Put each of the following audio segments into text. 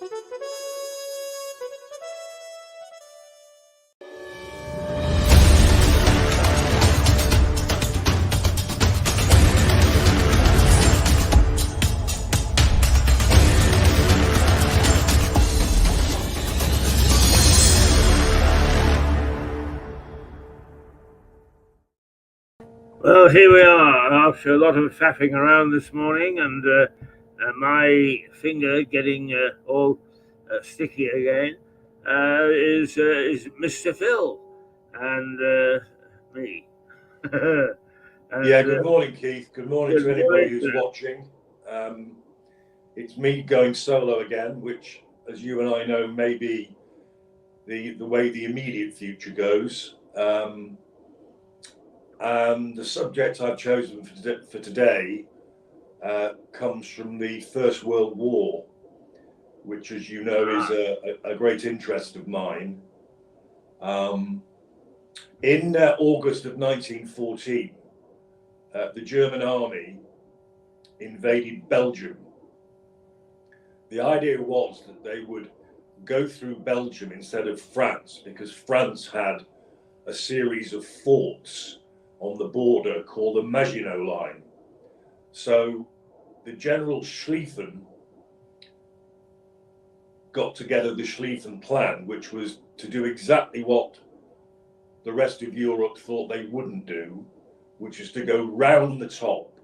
Well, here we are after a lot of faffing around this morning, and my finger getting all sticky again is Mr. Phil and me. Yeah, And good morning, Keith. Good morning good to anybody morning, who's watching. It's me going solo again, which, as you and I know, may be the way the immediate future goes. And the subject I've chosen for today comes from the First World War, which, as you know, is a great interest of mine. In August of 1914, the German army invaded Belgium. The idea was that they would go through Belgium instead of France, because France had a series of forts on the border called the Maginot Line. So the General Schlieffen got together the Schlieffen Plan, which was to do exactly what the rest of Europe thought they wouldn't do, which is to go round the top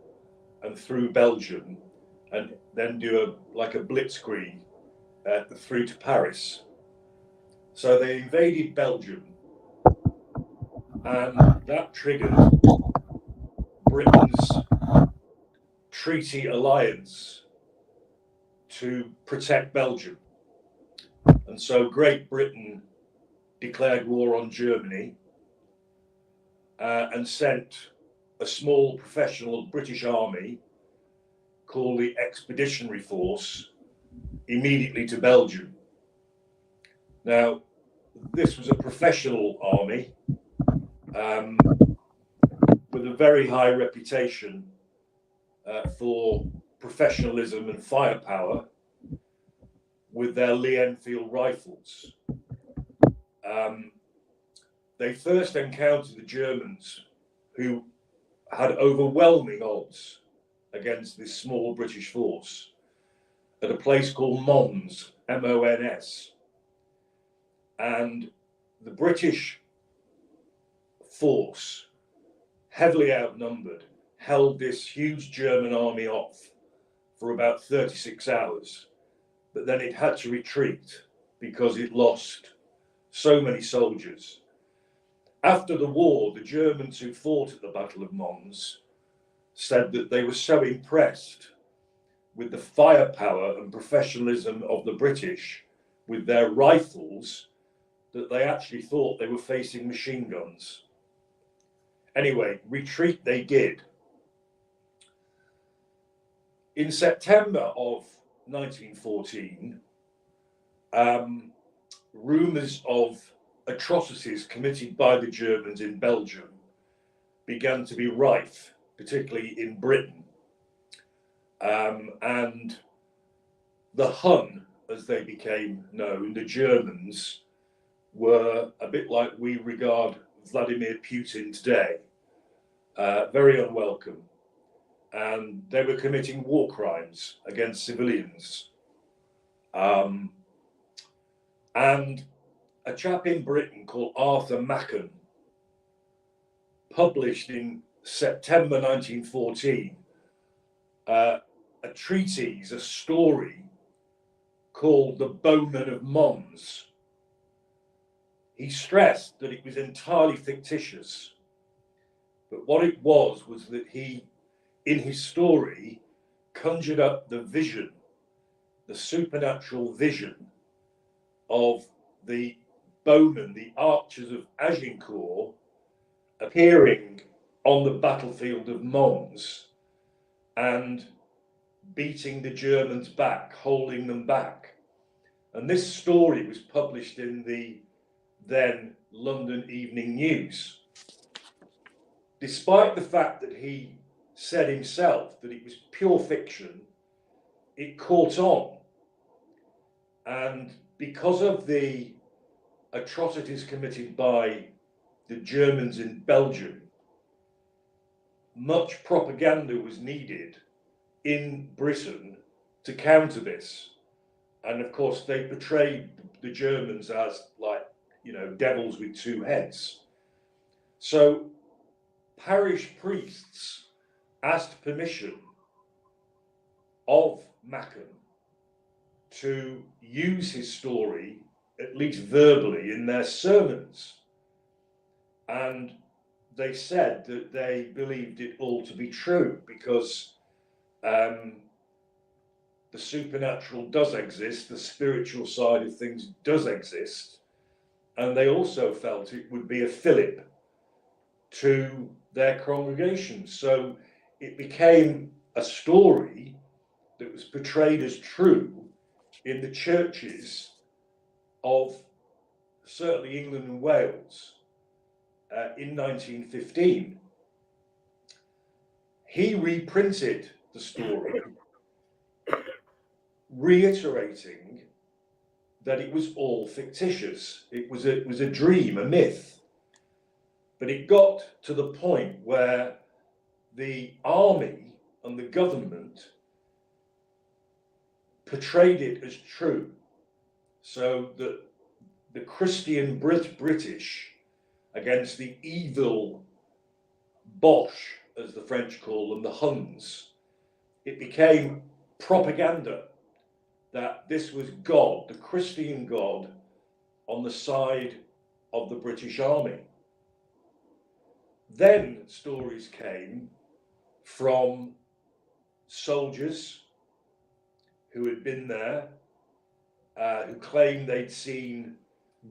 and through Belgium and then do a blitzkrieg through to Paris. So they invaded Belgium, and that triggered Britain's treaty alliance to protect Belgium. And so Great Britain declared war on Germany and sent a small professional British army called the Expeditionary Force immediately to Belgium. Now, this was a professional army with a very high reputation for professionalism and firepower with their Lee Enfield rifles. They first encountered the Germans, who had overwhelming odds against this small British force, at a place called Mons, M-O-N-S. And the British force, heavily outnumbered, held this huge German army off for about 36 hours. But then it had to retreat because it lost so many soldiers. After the war, the Germans who fought at the Battle of Mons said that they were so impressed with the firepower and professionalism of the British with their rifles that they actually thought they were facing machine guns. Anyway, retreat they did. In September of 1914, rumours of atrocities committed by the Germans in Belgium began to be rife, particularly in Britain. And the Hun, as they became known, the Germans, were a bit like we regard Vladimir Putin today, very unwelcome. And they were committing war crimes against civilians. And a chap in Britain called Arthur Machen published in September 1914 a treatise, a story called The Bowmen of Mons. He stressed that it was entirely fictitious, but what it was that he, in his story, conjured up the vision, the supernatural vision of the bowmen, the archers of Agincourt, appearing on the battlefield of Mons and beating the Germans back, holding them back. And this story was published in the then London Evening News. Despite the fact that he said himself that it was pure fiction, it caught on. And because of the atrocities committed by the Germans in Belgium, much propaganda was needed in Britain to counter this. And of course, they portrayed the Germans as, like, you know, devils with two heads. So parish priests asked permission of Machen to use his story, at least verbally, in their sermons. And they said that they believed it all to be true because the supernatural does exist, the spiritual side of things does exist, and they also felt it would be a fillip to their congregation. So it became a story that was portrayed as true in the churches of certainly England and Wales in 1915. He reprinted the story, reiterating that it was all fictitious. It was a dream, a myth. But it got to the point where the army and the government portrayed it as true, so that the Christian British against the evil Boche, as the French call them, the Huns, it became propaganda that this was God, the Christian God, on the side of the British Army. Then stories came from soldiers who had been there, who claimed they'd seen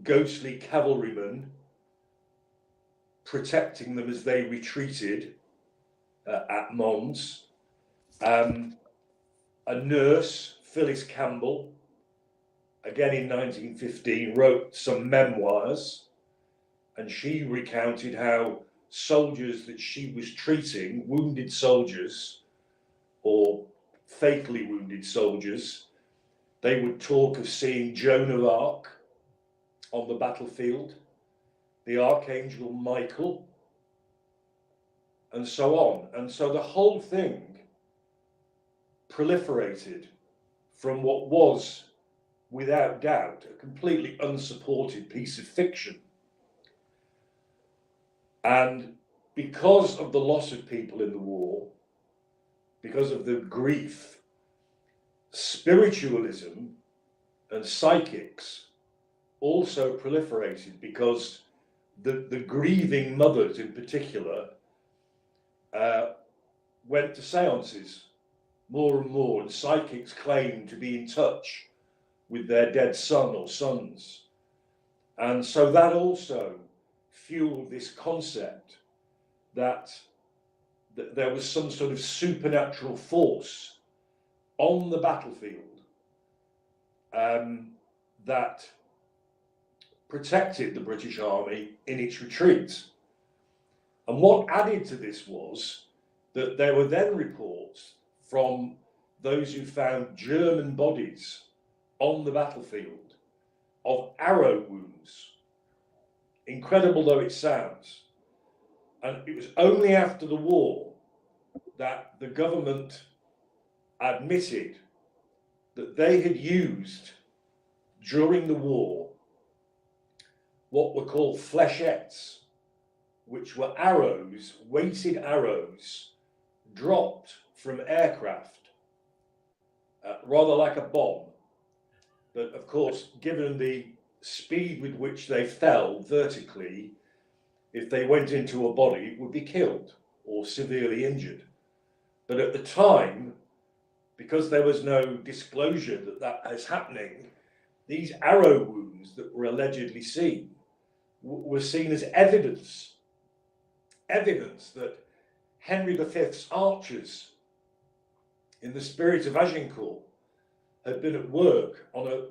ghostly cavalrymen protecting them as they retreated at Mons. A nurse, Phyllis Campbell, again in 1915, wrote some memoirs, and she recounted how soldiers that she was treating, wounded soldiers or fatally wounded soldiers, they would talk of seeing Joan of Arc on the battlefield, the Archangel Michael, and so on. And so the whole thing proliferated from what was, without doubt, a completely unsupported piece of fiction. And because of the loss of people in the war, because of the grief, spiritualism and psychics also proliferated, because the grieving mothers in particular went to seances more and more, and psychics claimed to be in touch with their dead son or sons. And so that also fueled this concept that there was some sort of supernatural force on the battlefield that protected the British Army in its retreats. And what added to this was that there were then reports from those who found German bodies on the battlefield of arrow wounds, incredible though it sounds. And it was only after the war that the government admitted that they had used, during the war, what were called flechettes, which were arrows, weighted arrows, dropped from aircraft, rather like a bomb. But of course, given the speed with which they fell vertically, if they went into a body, it would be killed or severely injured. But at the time, because there was no disclosure that that is happening, these arrow wounds that were allegedly seen were seen as evidence that Henry V's archers in the Spirit of Agincourt had been at work on a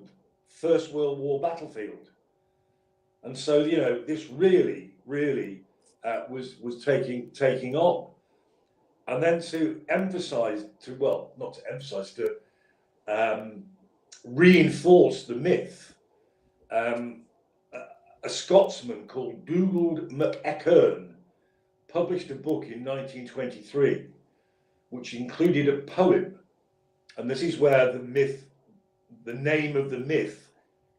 First World War battlefield. And so, you know, this really was taking on. And then to emphasize, not to emphasize, to reinforce the myth. A Scotsman called Dugald MacEachern published a book in 1923 which included a poem, and this is where the name of the myth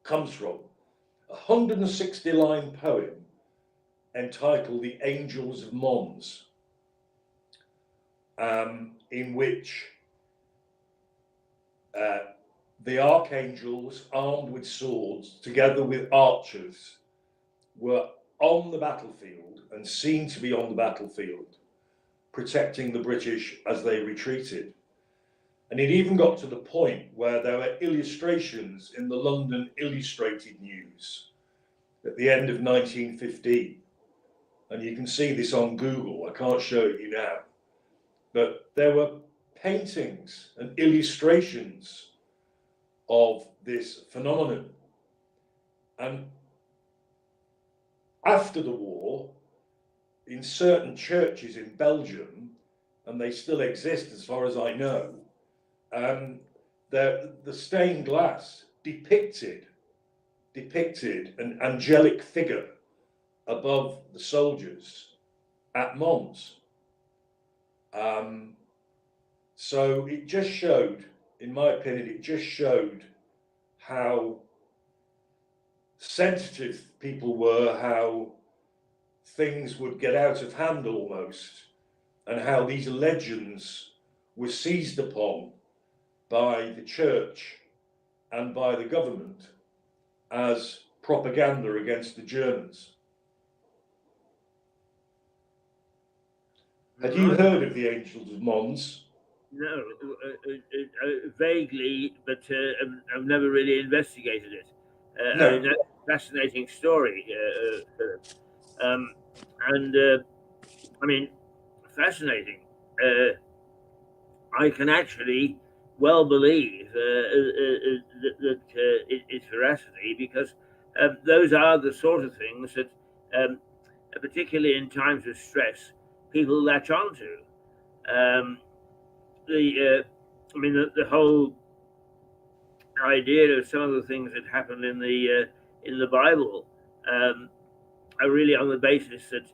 comes from. A 160-line poem entitled The Angels of Mons, in which the archangels, armed with swords, together with archers, were on the battlefield and seen to be on the battlefield, protecting the British as they retreated. And it even got to the point where there were illustrations in the London Illustrated News at the end of 1915. And you can see this on Google. I can't show it you now. But there were paintings and illustrations of this phenomenon. And after the war, in certain churches in Belgium, and they still exist as far as I know, the stained glass depicted an angelic figure above the soldiers at Mons. So it just showed, in my opinion, it just showed how sensitive people were, how things would get out of hand almost, and how these legends were seized upon by the church and by the government as propaganda against the Germans. Had you heard of the Angels of Mons? No, vaguely, but I've never really investigated it. No. I mean, that's a fascinating story, Philip. I mean, fascinating. I can actually well believe that it's veracity, because those are the sort of things that, particularly in times of stress, people latch onto. The whole idea of some of the things that happened in the Bible are really on the basis that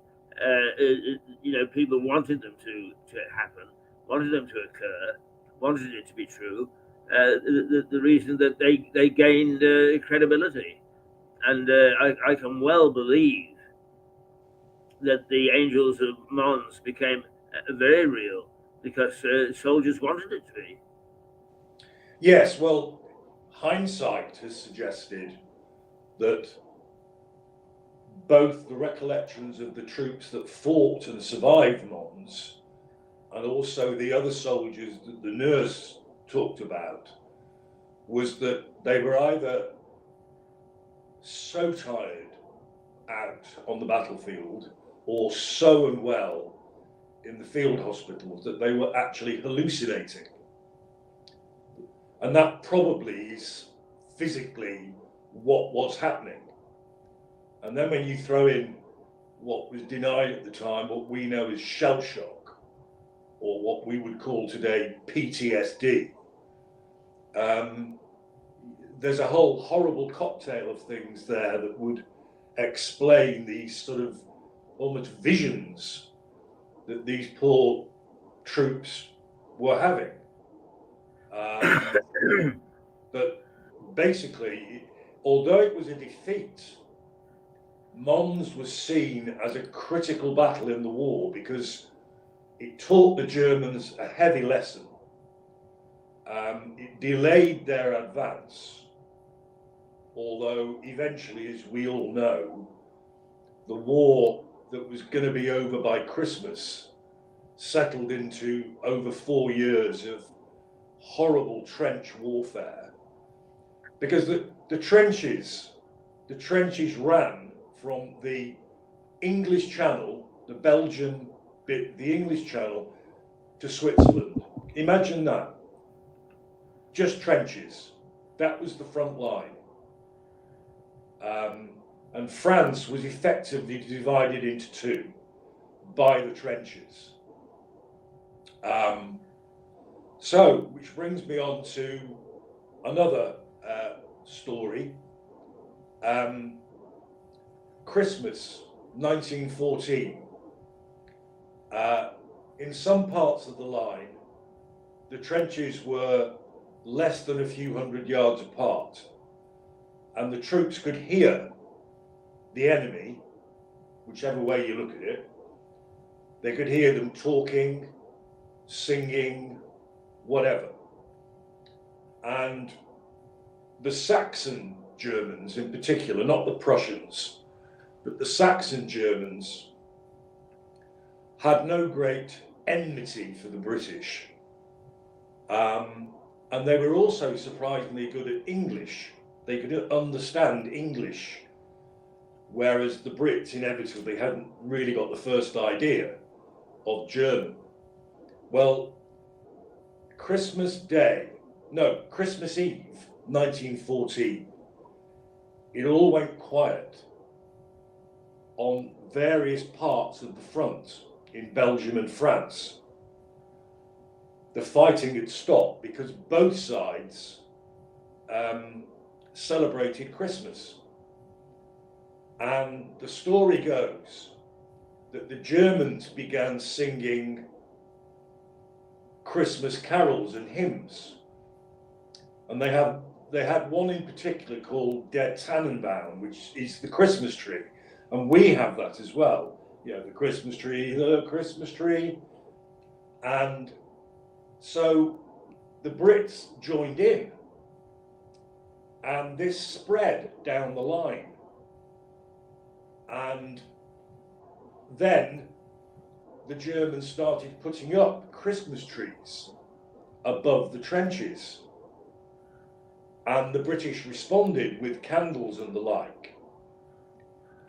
people wanted them to happen, wanted them to occur, wanted it to be true. The reason that they gained credibility, and I can well believe that the Angels of Mons became very real because soldiers wanted it to be. Yes, well, hindsight has suggested that both the recollections of the troops that fought and survived Mons, and also the other soldiers that the nurse talked about, was that they were either so tired out on the battlefield or so unwell in the field hospitals that they were actually hallucinating. And that probably is physically what was happening. And then when you throw in what was denied at the time, what we know as shell shock, or what we would call today PTSD, there's a whole horrible cocktail of things there that would explain these sort of almost visions that these poor troops were having. But basically, although it was a defeat, Mons was seen as a critical battle in the war because it taught the Germans a heavy lesson. It delayed their advance, although eventually, as we all know, the war that was going to be over by Christmas settled into over 4 years of horrible trench warfare, because the trenches ran from the English Channel, the Belgian bit, the English Channel, to Switzerland. Imagine that. Just trenches. That was the front line. And France was effectively divided into two by the trenches. So, which brings me on to another story. Christmas 1914. In some parts of the line, the trenches were less than a few hundred yards apart, and the troops could hear the enemy, whichever way you look at it. They could hear them talking, singing, whatever. And the Saxon Germans in particular, not the Prussians, but the Saxon Germans had no great enmity for the British. And they were also surprisingly good at English. They could understand English, whereas the Brits inevitably hadn't really got the first idea of German. Well, Christmas Eve, 1914, it all went quiet on various parts of the front in Belgium and France. The fighting had stopped because both sides celebrated Christmas. And the story goes that the Germans began singing Christmas carols and hymns. And they had one in particular called Der Tannenbaum, which is the Christmas tree. And we have that as well. You know, the Christmas tree, the Christmas tree. And so the Brits joined in. And this spread down the line. And then the Germans started putting up Christmas trees above the trenches. And the British responded with candles and the like.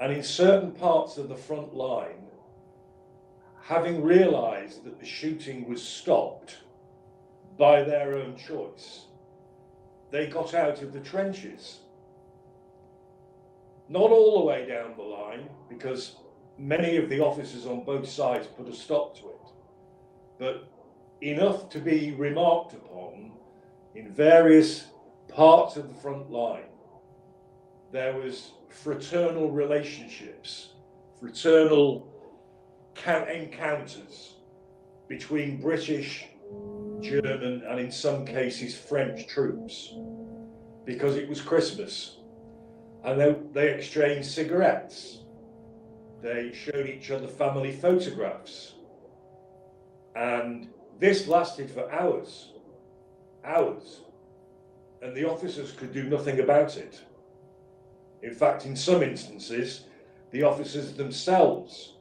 And in certain parts of the front line, having realised that the shooting was stopped by their own choice, they got out of the trenches. Not all the way down the line, because many of the officers on both sides put a stop to it, but enough to be remarked upon in various parts of the front line. There was fraternal relationships, fraternal encounters between British, German, and in some cases French troops, because it was Christmas. And they exchanged cigarettes. They showed each other family photographs. And this lasted for hours. And the officers could do nothing about it. In fact, in some instances, the officers themselves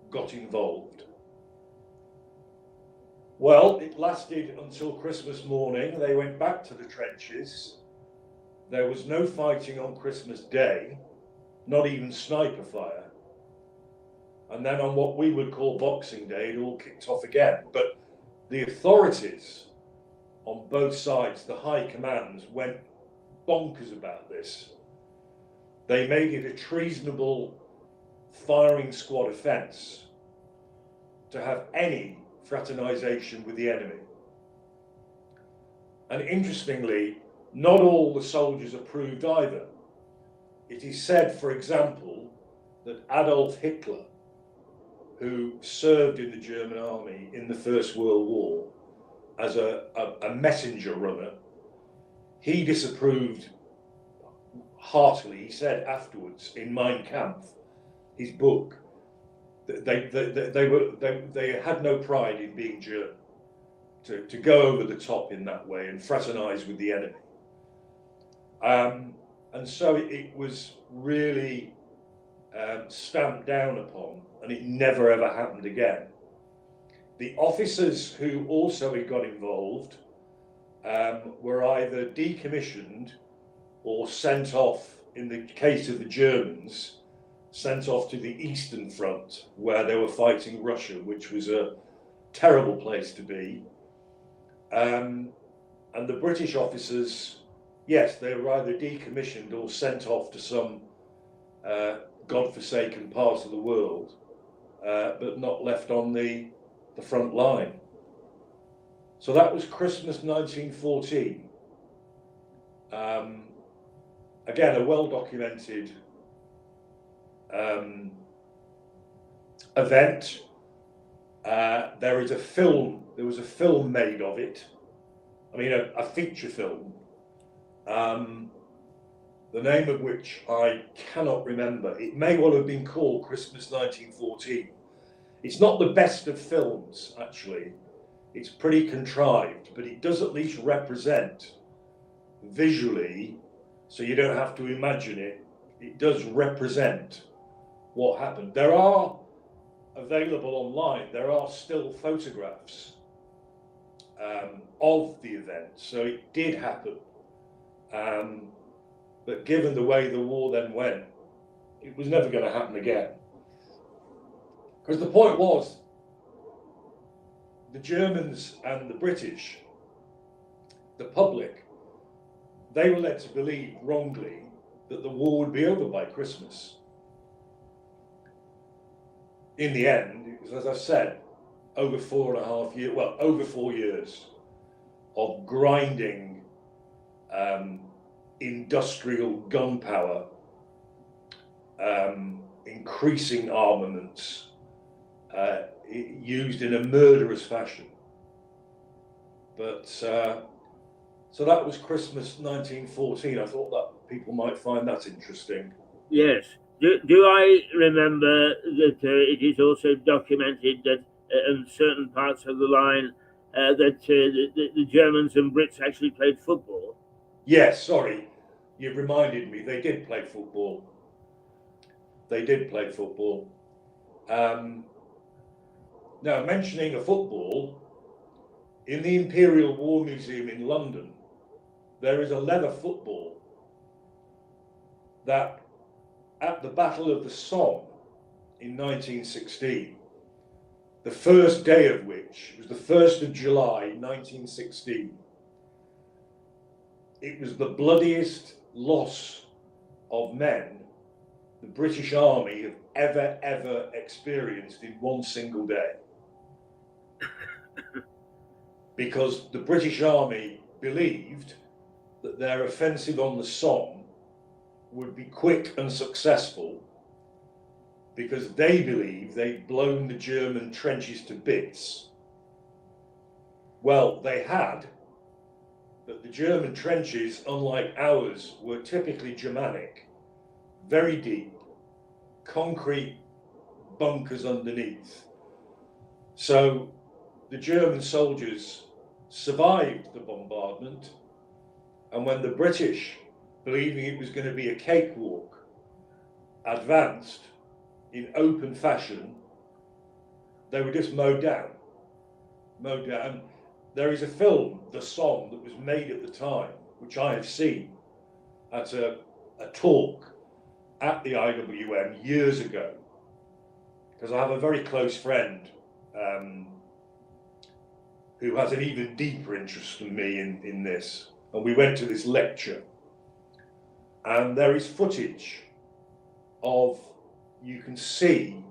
got involved. Well, it lasted until Christmas morning. They went back to the trenches. There was no fighting on Christmas Day, not even sniper fire. And then on what we would call Boxing Day, it all kicked off again. But the authorities on both sides, the high commands, went bonkers about this. They made it a treasonable firing squad offence to have any fraternisation with the enemy. And interestingly, not all the soldiers approved either. It is said, for example, that Adolf Hitler, who served in the German army in the First World War as a messenger runner, he disapproved heartily. He said afterwards in Mein Kampf, his book, that they had no pride in being German, to go over the top in that way and fraternise with the enemy. And so it was really stamped down upon, and it never ever happened again. The officers who also got involved were either decommissioned or sent off, in the case of the Germans, sent off to the Eastern Front, where they were fighting Russia, which was a terrible place to be. And the British officers, yes, they were either decommissioned or sent off to some godforsaken part of the world, but not left on the front line. So that was Christmas 1914. again, a well-documented event. There was a film made of it. I mean, a feature film, the name of which I cannot remember. It may well have been called Christmas 1914. It's not the best of films, actually. It's pretty contrived, but it does at least represent visually, so you don't have to imagine it. It does represent what happened. There are available online, there are still photographs of the event, so it did happen. But given the way the war then went, it was never going to happen again. Because the point was, the Germans and the British, the public, they were led to believe wrongly that the war would be over by Christmas. In the end, it was, as I said, over 4.5 years, well, over 4 years of grinding industrial gunpowder, increasing armaments, used in a murderous fashion. But so that was Christmas 1914. I thought that people might find that interesting. Yes. Do I remember that it is also documented that in certain parts of the line that the Germans and Brits actually played football? Yes, sorry, you've reminded me. They did play football. They did play football. Now, mentioning a football, in the Imperial War Museum in London, there is a leather football that, at the Battle of the Somme in 1916, the first day of which was the 1st of July 1916, it was the bloodiest loss of men the British Army have ever experienced in one single day. Because the British Army believed that their offensive on the Somme would be quick and successful, because they believed they'd blown the German trenches to bits. Well, they had, but the German trenches, unlike ours, were typically Germanic, very deep, concrete bunkers underneath. So the German soldiers survived the bombardment, and when the British, believing it was going to be a cakewalk, advanced in open fashion, they were just mowed down. There is a film, The Somme, that was made at the time, which I have seen at a talk at the IWM years ago, because I have a very close friend who has an even deeper interest than me in this. And we went to this lecture, and there is footage of, you can see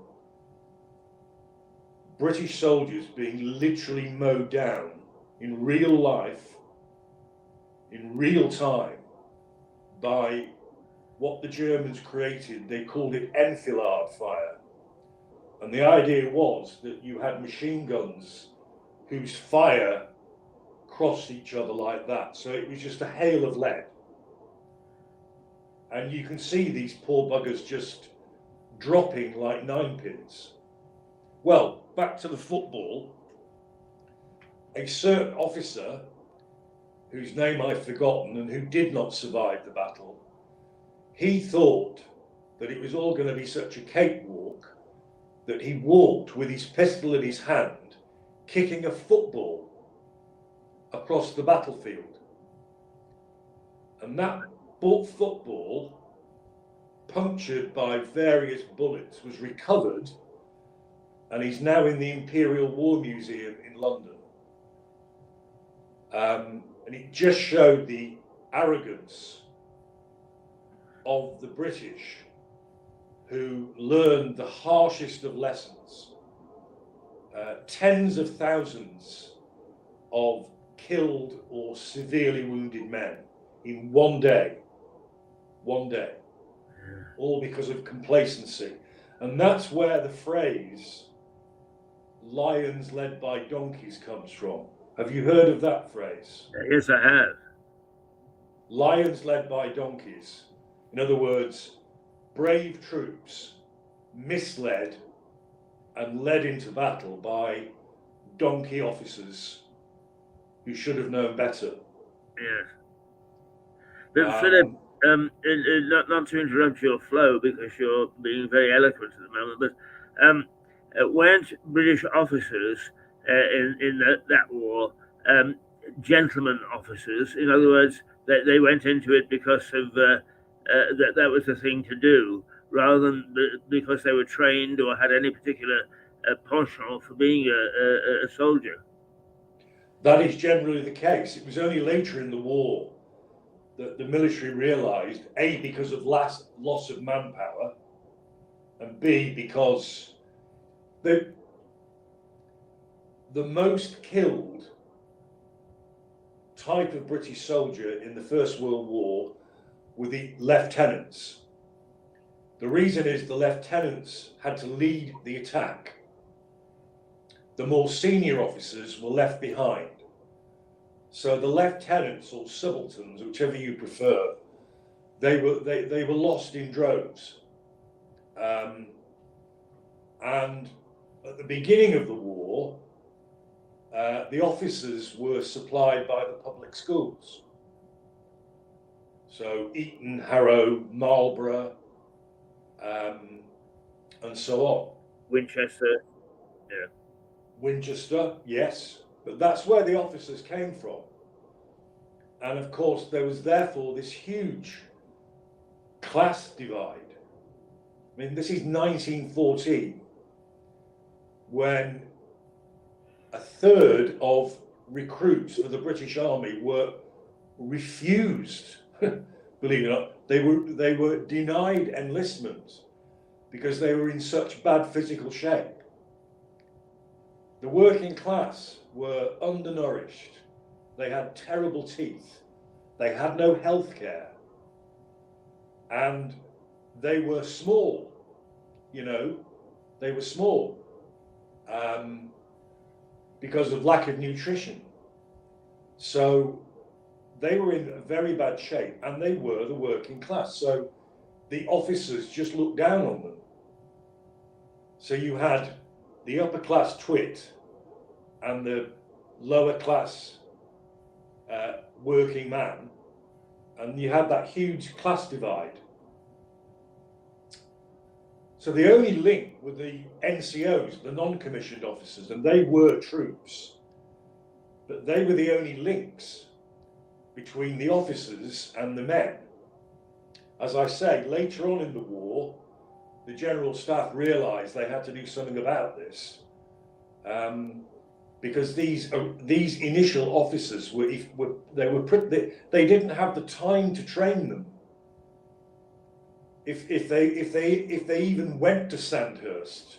British soldiers being literally mowed down in real life, in real time, by what the Germans created. They called it enfilade fire. And the idea was that you had machine guns whose fire crossed each other like that. So it was just a hail of lead. And you can see these poor buggers just dropping like ninepins. Well, back to the football. A certain officer, whose name I've forgotten and who did not survive the battle, he thought that it was all going to be such a cakewalk that he walked with his pistol in his hand, kicking a football across the battlefield. And that football, punctured by various bullets, was recovered, and he's now in the Imperial War Museum in London. And it just showed the arrogance of the British, who learned the harshest of lessons. Tens of thousands of killed or severely wounded men in one day. one day, all because of complacency. And that's where the phrase lions led by donkeys comes from. Have you heard of that phrase? Yes, I have. Lions led by donkeys. In other words, brave troops misled and led into battle by donkey officers who should have known better. Yes. But Philip, not to interrupt your flow because you're being very eloquent at the moment, but weren't British officers in that war gentlemen officers? In other words, they went into it because of that was the thing to do, rather than because they were trained or had any particular penchant for being a soldier. That is generally the case. It was only later in the war that the military realised, A, because of loss of manpower, and B, because the most killed type of British soldier in the First World War were the lieutenants. The reason is the lieutenants had to lead the attack. The more senior officers were left behind. So the lieutenants or subalterns, whichever you prefer, they were lost in droves. And at the beginning of the war, the officers were supplied by the public schools. So Eton, Harrow, Marlborough, and so on. Winchester, yeah. Winchester, yes, but that's where the officers came from. And of course, there was therefore this huge class divide. I mean, this is 1914, when a third of recruits for the British Army were refused, believe it or not, they were denied enlistment because they were in such bad physical shape. The working class were undernourished. They had terrible teeth. They had no health care. And they were small, they were small because of lack of nutrition. So they were in very bad shape, and they were the working class. So the officers just looked down on them. So you had the upper class twit and the lower class working man, and you had that huge class divide. So the only link were the NCOs, the non-commissioned officers, and they were troops, but they were the only links between the officers and the men. As I say, later on in the war, the General Staff realised they had to do something about this, because these initial officers they didn't have the time to train them. If they even went to Sandhurst,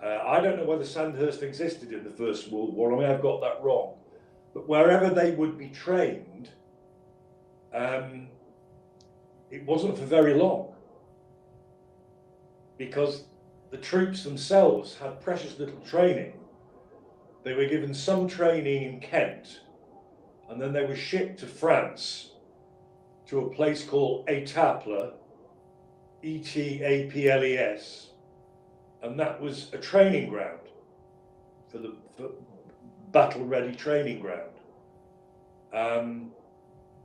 I don't know whether Sandhurst existed in the First World War. I mean, I've got that wrong. But wherever they would be trained, it wasn't for very long, because the troops themselves had precious little training. They were given some training in Kent, and then they were shipped to France, to a place called Etaples, Etaples, and that was a training ground for battle-ready training ground.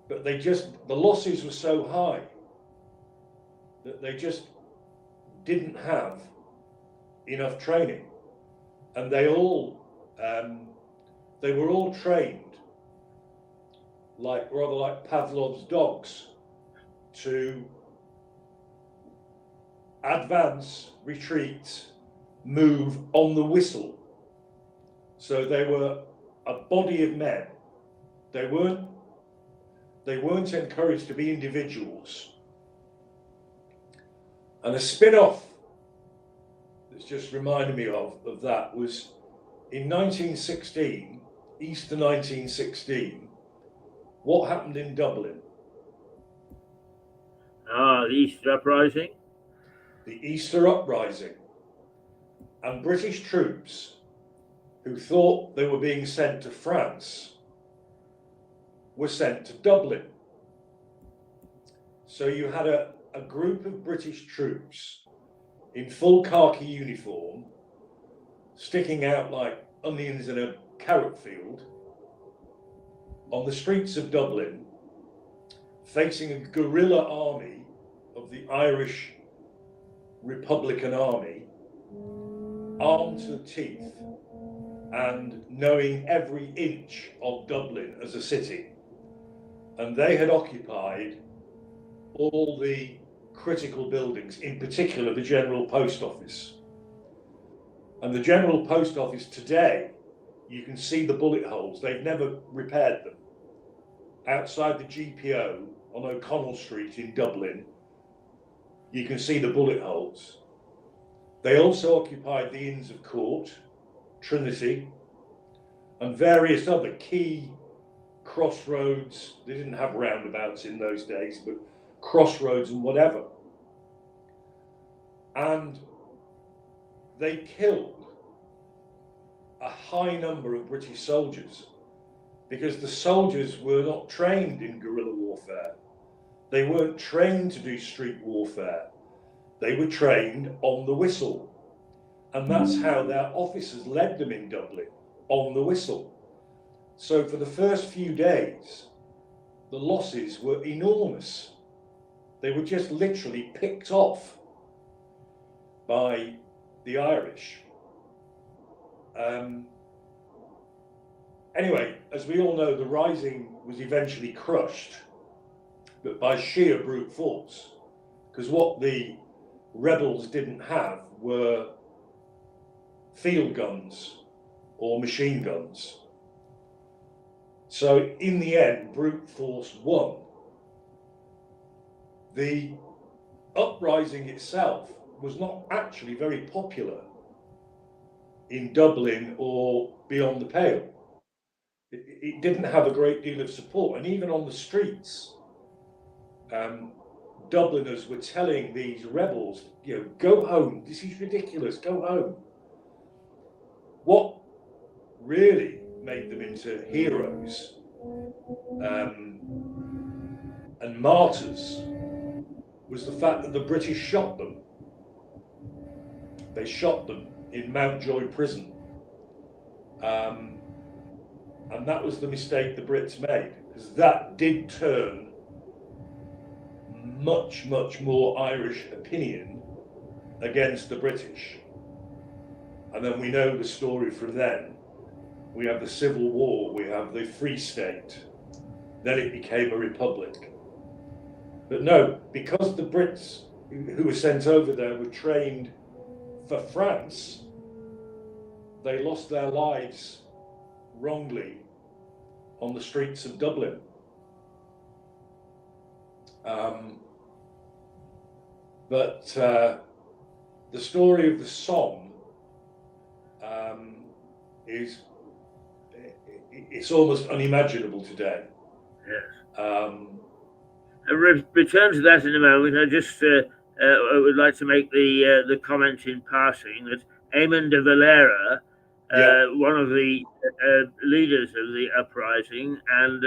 But the losses were so high that they just didn't have enough training, and they were all trained rather like Pavlov's dogs, to advance, retreat, move on the whistle. So they were a body of men. They weren't encouraged to be individuals. And a spin-off that's just reminded me of that was in 1916, Easter 1916, what happened in Dublin? Ah, the Easter Uprising. The Easter Uprising. And British troops who thought they were being sent to France were sent to Dublin. So you had a group of British troops in full khaki uniform sticking out like onions in a carrot field on the streets of Dublin, facing a guerrilla army of the Irish Republican Army, armed to the teeth and knowing every inch of Dublin as a city. And they had occupied all the critical buildings, in particular the General Post Office. And the General Post Office today, you can see the bullet holes. They've never repaired them. Outside the GPO on O'Connell Street in Dublin, you can see the bullet holes. They also occupied the Inns of Court, Trinity, and various other key crossroads. They didn't have roundabouts in those days, but crossroads and whatever. And they killed a high number of British soldiers because the soldiers were not trained in guerrilla warfare. They weren't trained to do street warfare. They were trained on the whistle. And that's how their officers led them in Dublin, on the whistle. So for the first few days, the losses were enormous. They were just literally picked off by the Irish. Anyway, as we all know, the rising was eventually crushed, but by sheer brute force, because what the rebels didn't have were field guns or machine guns. So in the end, brute force won. The uprising itself was not actually very popular in Dublin or beyond the Pale. It didn't have a great deal of support, and even on the streets, Dubliners were telling these rebels, go home, this is ridiculous, go home. What really made them into heroes and martyrs was the fact that the British shot them. They shot them in Mountjoy prison. And that was the mistake the Brits made, because that did turn much, much more Irish opinion against the British. And then we know the story from then. We have the Civil War, we have the Free State, then it became a republic. But no, because the Brits who were sent over there were trained for France, they lost their lives wrongly on the streets of Dublin. But the story of the Somme it's almost unimaginable today. Yes. Return to that in a moment. I would like to make the comment in passing that Eamon de Valera, one of the leaders of the uprising and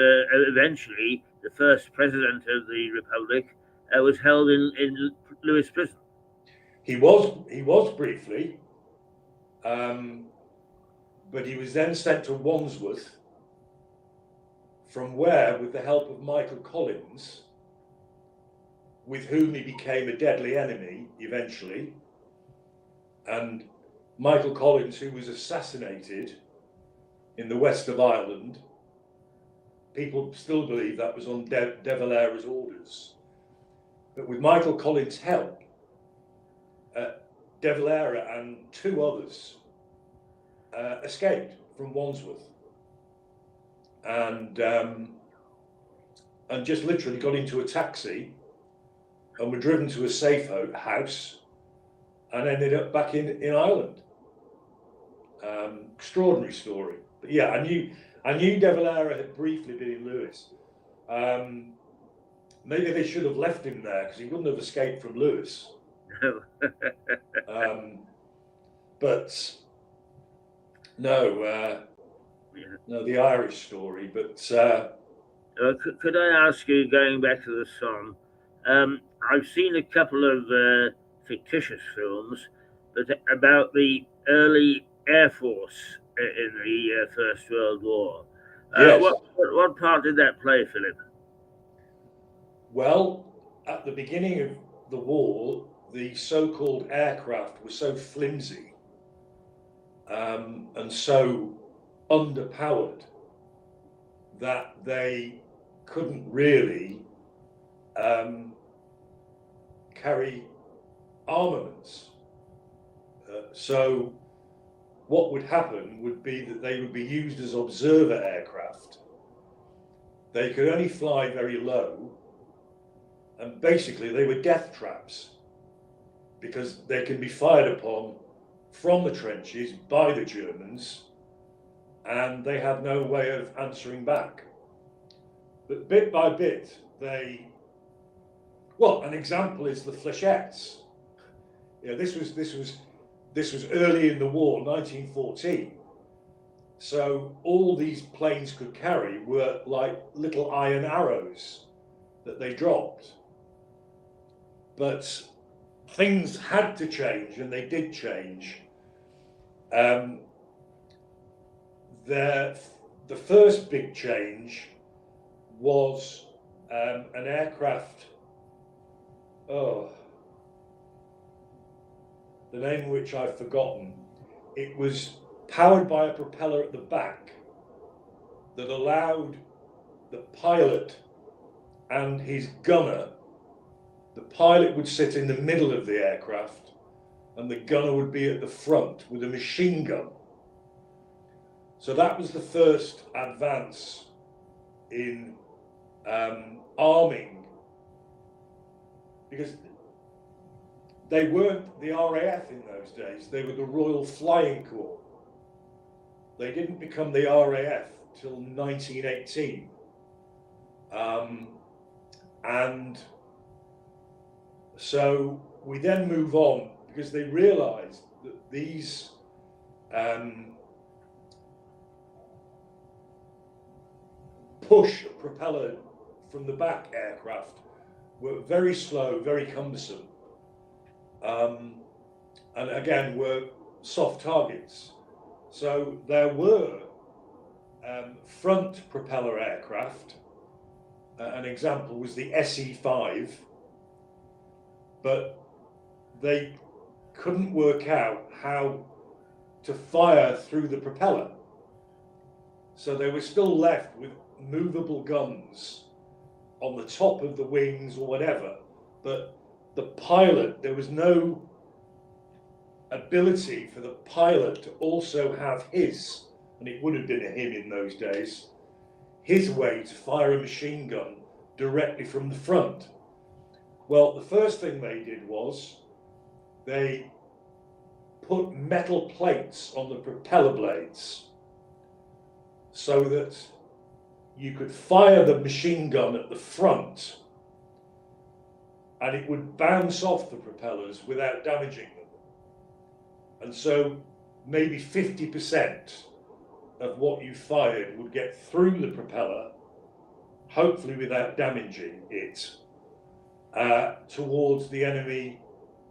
eventually the first president of the Republic, was held in Lewes prison. He was briefly, but he was then sent to Wandsworth, from where, with the help of Michael Collins, with whom he became a deadly enemy eventually, and Michael Collins, who was assassinated in the west of Ireland, people still believe that was on De Valera's orders. But with Michael Collins' help, De Valera and two others escaped from Wandsworth and just literally got into a taxi and were driven to a safe house and ended up back in Ireland. Extraordinary story. But yeah, I knew De Valera had briefly been in Lewes. maybe they should have left him there because he wouldn't have escaped from Lewis. But no, no, the Irish story. But could I ask you, going back to the Somme, I've seen a couple of fictitious films about the early Air Force in the First World War. yes, What part did that play, Philip? well, at the beginning of the war, the so-called aircraft were so flimsy and so underpowered that they couldn't really carry armaments. So what would happen would be that they would be used as observer aircraft. They could only fly very low, and basically they were death traps because they can be fired upon from the trenches by the Germans, and they had no way of answering back. But bit by bit, an example is the flechettes. This was early in the war, 1914. So all these planes could carry were like little iron arrows that they dropped. But things had to change, and they did change. The first big change was an aircraft, the name of which I've forgotten. It was powered by a propeller at the back that allowed the pilot and his gunner. The pilot would sit in the middle of the aircraft and the gunner would be at the front with a machine gun. So that was the first advance in arming, because they weren't the RAF in those days, they were the Royal Flying Corps. They didn't become the RAF till 1918. And so we then move on because they realized that these push propeller from the back aircraft were very slow, very cumbersome, and again were soft targets. So there were front propeller aircraft. An example was the SE-5, but they couldn't work out how to fire through the propeller. So they were still left with movable guns on the top of the wings or whatever, but the pilot, there was no ability for the pilot to also have his, and it would have been a him in those days, his way to fire a machine gun directly from the front. Well, the first thing they did was they put metal plates on the propeller blades so that you could fire the machine gun at the front and it would bounce off the propellers without damaging them. And so maybe 50% of what you fired would get through the propeller, hopefully without damaging it, towards the enemy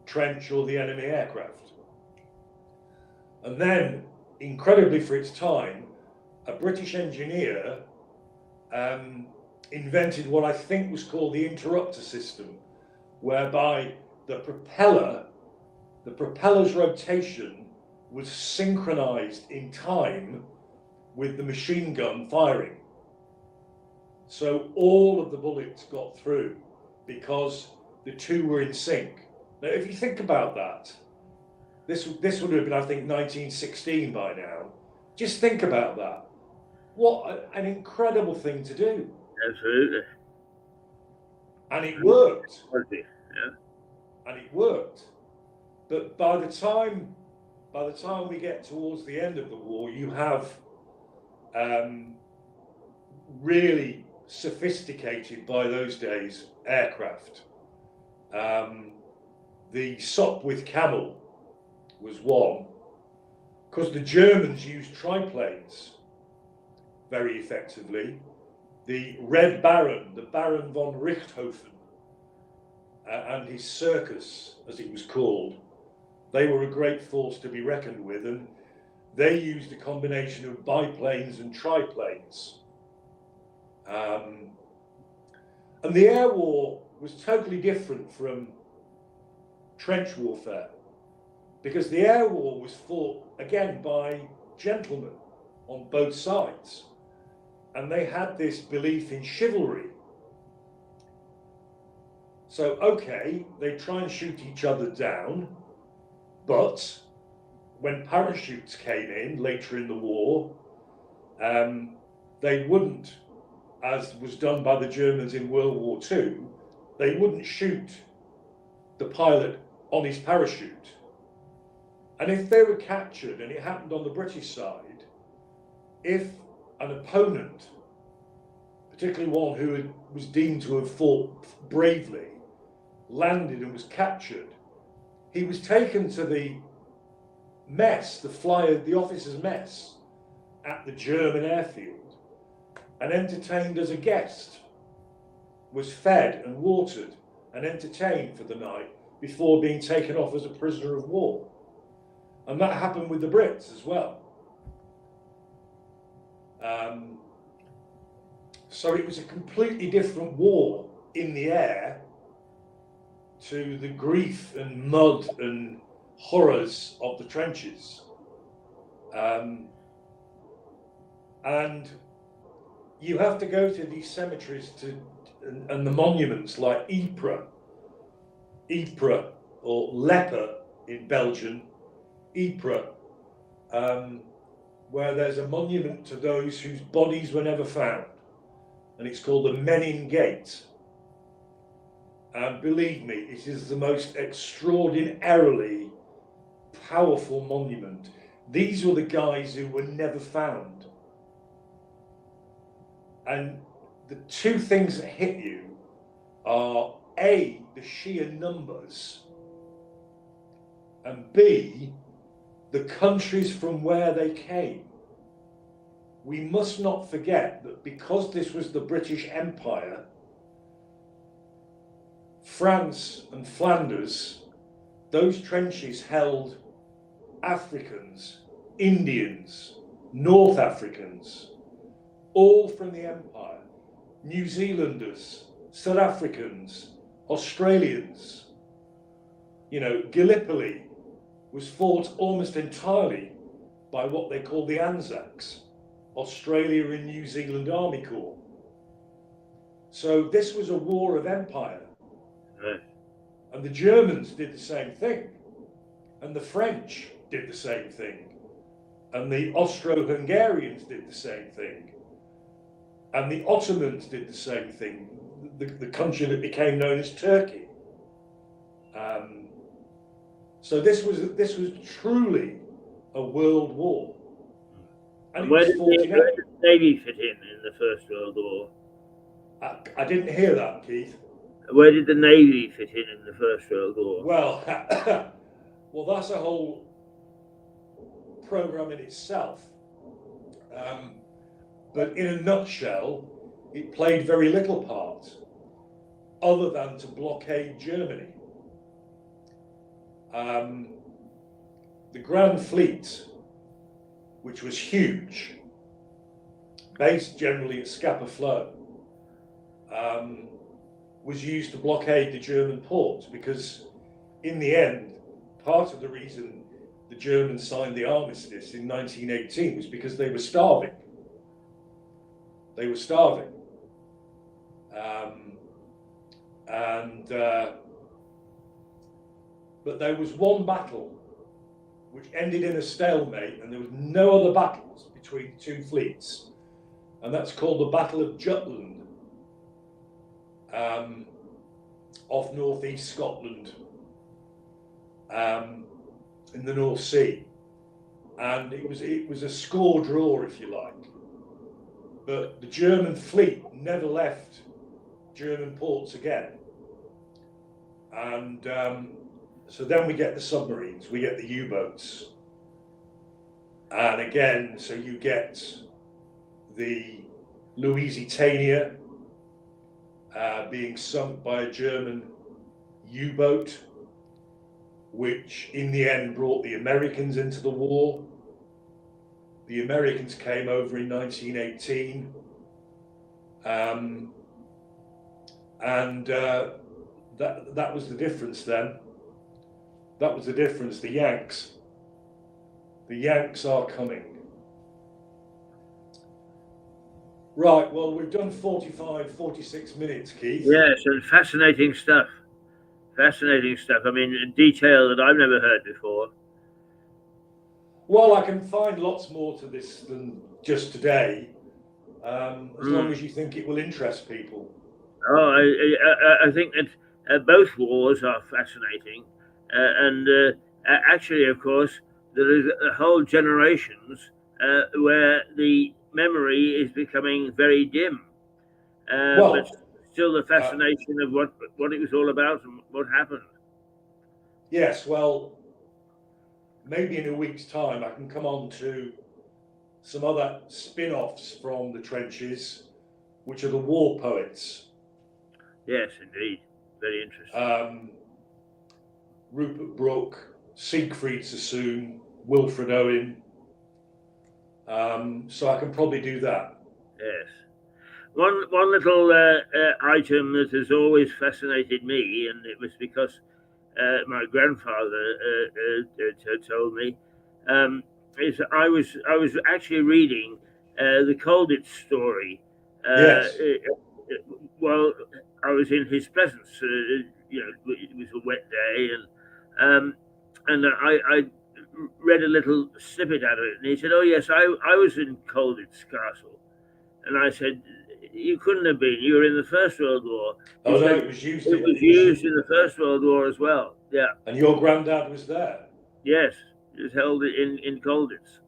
trench or the enemy aircraft. And then, incredibly for its time, a British engineer invented what I think was called the interrupter system, whereby the propeller's rotation was synchronized in time with the machine gun firing. So all of the bullets got through because the two were in sync. Now, if you think about that, this would have been, I think, 1916 by now. Just think about that. What an incredible thing to do. Absolutely. And it worked. Yeah. And it worked. But by the time we get towards the end of the war, you have really sophisticated by those days aircraft. The Sopwith Camel was one, because the Germans used triplanes very effectively. The Red Baron, the Baron von Richthofen, and his circus, as it was called, they were a great force to be reckoned with, and they used a combination of biplanes and triplanes. And the air war was totally different from trench warfare, because the air war was fought, again, by gentlemen on both sides. And they had this belief in chivalry. So, okay, they try and shoot each other down, but when parachutes came in later in the war, they wouldn't, as was done by the Germans in World War II, they wouldn't shoot the pilot on his parachute. And if they were captured, and it happened on the British side, if an opponent, particularly one who was deemed to have fought bravely, landed and was captured, he was taken to the mess, the officers' mess at the German airfield, and entertained as a guest, was fed and watered and entertained for the night before being taken off as a prisoner of war. And that happened with the Brits as well. So it was a completely different war in the air to the grief and mud and horrors of the trenches. And you have to go to these cemeteries and the monuments like Ypres or Leper in Belgium, Ypres, where there's a monument to those whose bodies were never found, and it's called the Menin Gate. And believe me, it is the most extraordinarily powerful monument. These were the guys who were never found. And the two things that hit you are A, the sheer numbers, and B, the countries from where they came. We must not forget that because this was the British Empire, France and Flanders, those trenches held Africans, Indians, North Africans, all from the Empire, New Zealanders, South Africans, Australians. You know, Gallipoli was fought almost entirely by what they called the Anzacs, Australia and New Zealand Army Corps. So this was a war of empire. Right. And the Germans did the same thing. And the French did the same thing. And the Austro-Hungarians did the same thing. And the Ottomans did the same thing, the country that became known as Turkey. So this was truly a world war. And where did the Navy fit in the First World War? I didn't hear that, Keith. Where did the Navy fit in the First World War? Well, well, that's a whole program in itself. But in a nutshell, it played very little part other than to blockade Germany. The Grand Fleet, which was huge, based generally at Scapa Flow, was used to blockade the German ports, because in the end, part of the reason the Germans signed the armistice in 1918 was because they were starving. They were starving. But there was one battle which ended in a stalemate, and there was no other battles between the two fleets, and that's called the Battle of Jutland, off northeast Scotland, in the North Sea, and it was a score draw, if you like. but the German fleet never left German ports again. And so then we get the submarines, we get the U-boats. And again, so you get the Lusitania being sunk by a German U-boat, which in the end brought the Americans into the war. The Americans came over in 1918, and that was the difference then. That was the difference. The Yanks are coming. Right, well, we've done 46 minutes, Keith. Yes, and fascinating stuff. Fascinating stuff. I mean, detail that I've never heard before. Well, I can find lots more to this than just today, as long as you think it will interest people. Oh, I think that both wars are fascinating. And actually, of course, there is whole generations where the memory is becoming very dim. But still the fascination of what it was all about and what happened. Yes, well, maybe in a week's time I can come on to some other spin-offs from the trenches, which are the war poets. Yes, indeed. Very interesting. Rupert Brooke, Siegfried Sassoon, Wilfred Owen. So I can probably do that. Yes. One little item that has always fascinated me, and it was because my grandfather told me, is I was actually reading the Colditz story. Yes. Well, I was in his presence. It was a wet day, and I read a little snippet out of it, and he said, "Oh yes, I was in Colditz Castle," and I said, "You couldn't have been. You were in the First World War." Oh no, it was used. It was used in the First World War as well. Yeah. And your granddad was there. Yes, it was held in Colditz.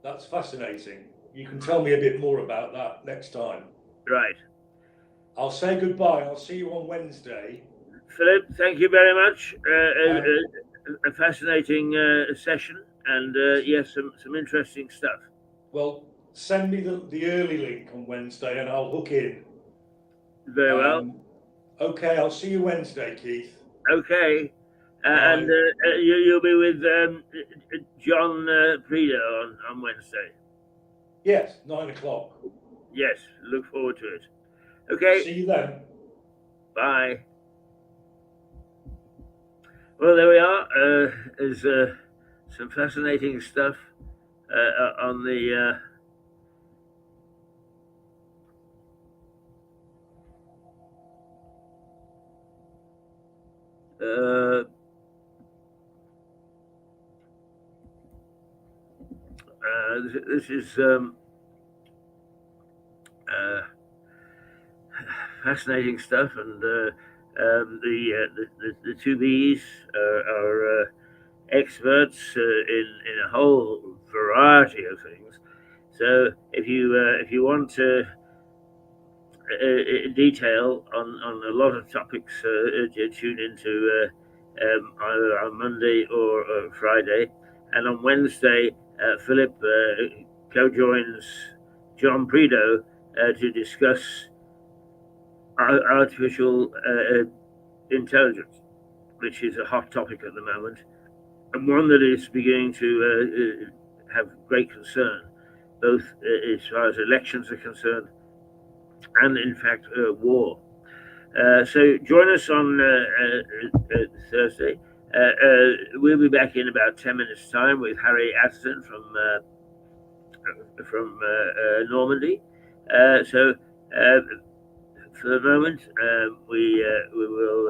That's fascinating. You can tell me a bit more about that next time. Right. I'll say goodbye. I'll see you on Wednesday. Philip, thank you very much. A fascinating session, and yes, some interesting stuff. Well, send me the early link on Wednesday, and I'll hook in. Very well. Okay, I'll see you Wednesday, Keith. Okay, and you'll be with John Prideaux on Wednesday. Yes, 9 o'clock. Yes, look forward to it. Okay. See you then. Bye. Well, there we are. There's some fascinating stuff on the this is fascinating stuff, and the two Bs are experts in a whole variety of things. So if you want detail on a lot of topics, tune into either on Monday or Friday, and on Wednesday Philip co-joins John Prideaux to discuss artificial intelligence, which is a hot topic at the moment, and one that is beginning to have great concern, both as far as elections are concerned and, in fact, war. So join us on Thursday. We'll be back in about 10 minutes' time with Harry Atherton from Normandy. So for the moment, we will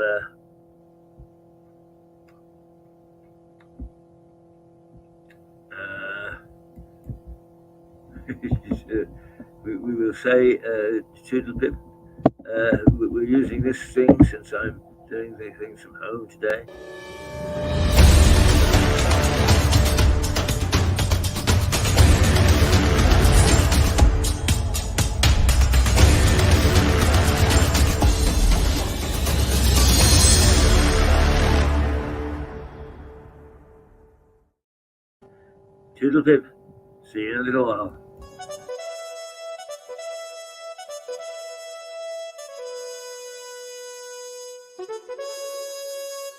we will say toodle-pip. We're using this thing since I'm doing these things from home today. Toodle pip. See you in a little while.